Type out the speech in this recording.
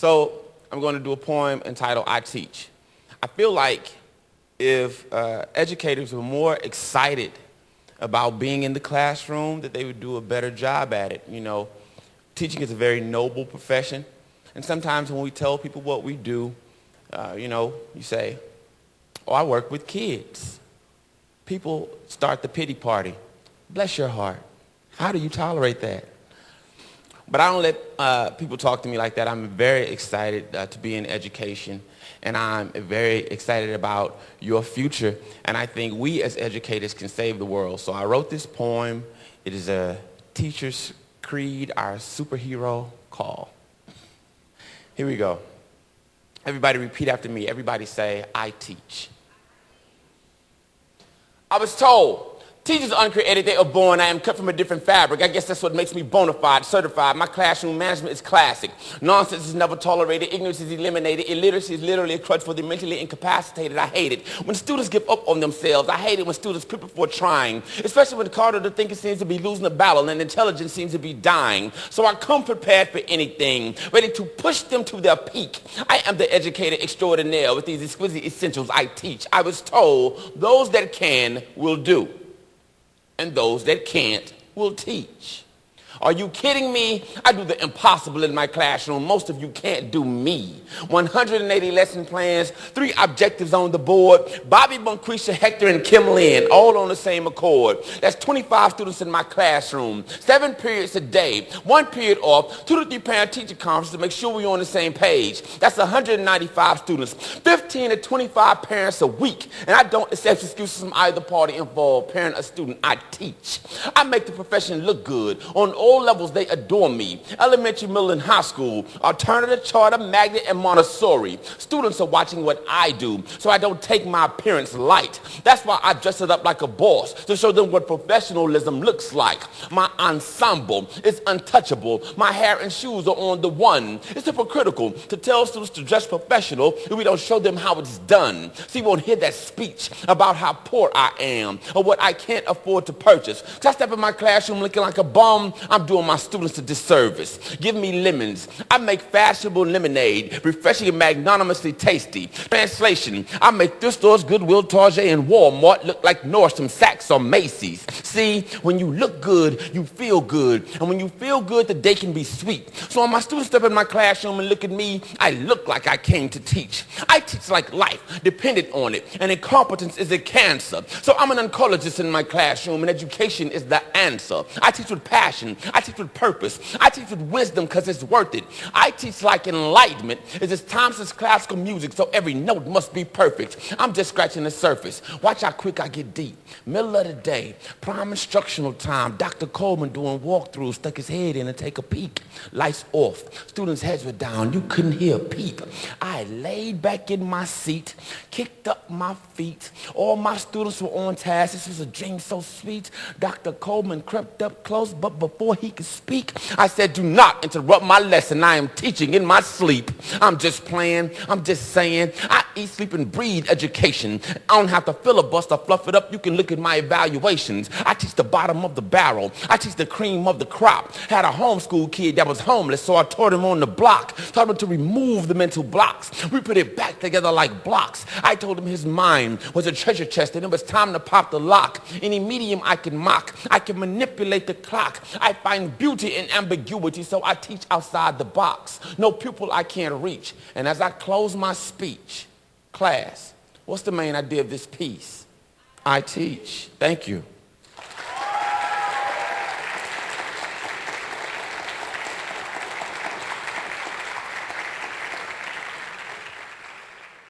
So I'm going to do a poem entitled I Teach. I feel like if educators were more excited about being in the classroom, that they would do a better job at it. You know, teaching is a very noble profession. And sometimes when we tell people what we do, you say, oh, I work with kids. People start the pity party. Bless your heart. How do you tolerate that? But I don't let people talk to me like that. I'm very excited to be in education, and I'm very excited about your future. And I think we as educators can save the world. So I wrote this poem. It is a teacher's creed, our superhero call. Here we go. Everybody repeat after me. Everybody say, I teach. I was told, teachers are uncreated, they are born. I am cut from a different fabric. I guess that's what makes me bona fide, certified. My classroom management is classic. Nonsense is never tolerated. Ignorance is eliminated. Illiteracy is literally a crutch for the mentally incapacitated. I hate it when students give up on themselves. I hate it when students quit before trying, especially when Carter the thinker seems to be losing the battle and intelligence seems to be dying. So I come prepared for anything, ready to push them to their peak. I am the educator extraordinaire with these exquisite essentials I teach. I was told those that can will do, and those that can't will teach. Are you kidding me? I do the impossible in my classroom. Most of you can't do me. 180 lesson plans, 3 objectives on the board. Bobby, Bonquisha, Hector, and Kim Lynn, all on the same accord. That's 25 students in my classroom. 7 periods a day, 1 period off, 2 to 3 parent-teacher conferences to make sure we're on the same page. That's 195 students, 15 to 25 parents a week. And I don't accept excuses from either party involved, parent or student. I teach. I make the profession look good. On all levels, they adore me. Elementary, middle, and high school, alternative, charter, magnet, and Montessori. Students are watching what I do, so I don't take my appearance light. That's why I dress it up like a boss, to show them what professionalism looks like. My ensemble is untouchable. My hair and shoes are on the one. It's hypocritical to tell students to dress professional if we don't show them how it's done. So you won't hear that speech about how poor I am or what I can't afford to purchase. So I step in my classroom looking like a bum. I'm doing my students a disservice. Give me lemons. I make fashionable lemonade, refreshing and magnanimously tasty. Translation, I make thrift stores, Goodwill, Target, and Walmart look like Nordstrom, Saks, or Macy's. See, when you look good, you feel good. And when you feel good, the day can be sweet. So when my students step in my classroom and look at me, I look like I came to teach. I teach like life depended on it, and incompetence is a cancer. So I'm an oncologist in my classroom, and education is the answer. I teach with passion. I teach with purpose. I teach with wisdom because it's worth it. I teach like enlightenment. It's time since classical music, so every note must be perfect. I'm just scratching the surface. Watch how quick I get deep. Middle of the day, prime instructional time. Dr. Coleman doing walkthroughs, stuck his head in and take a peek. Lights off. Students' heads were down. You couldn't hear a peep. I laid back in my seat, kicked up my feet. All my students were on task. This was a dream so sweet. Dr. Coleman crept up close, but before he could speak, I said, do not interrupt my lesson. I am teaching in my sleep. I'm just playing. I'm just saying. I eat, sleep, and breathe education. I don't have to filibuster, fluff it up. You can look at my evaluations. I teach the bottom of the barrel. I teach the cream of the crop. Had a homeschool kid that was homeless, so I taught him on the block. Taught him to remove the mental blocks. We put it back together like blocks. I told him his mind was a treasure chest and it was time to pop the lock. Any medium I can mock. I can manipulate the clock. I find beauty in ambiguity, so I teach outside the box. No pupil I can't reach. And as I close my speech, class, what's the main idea of this piece? I teach. Thank you.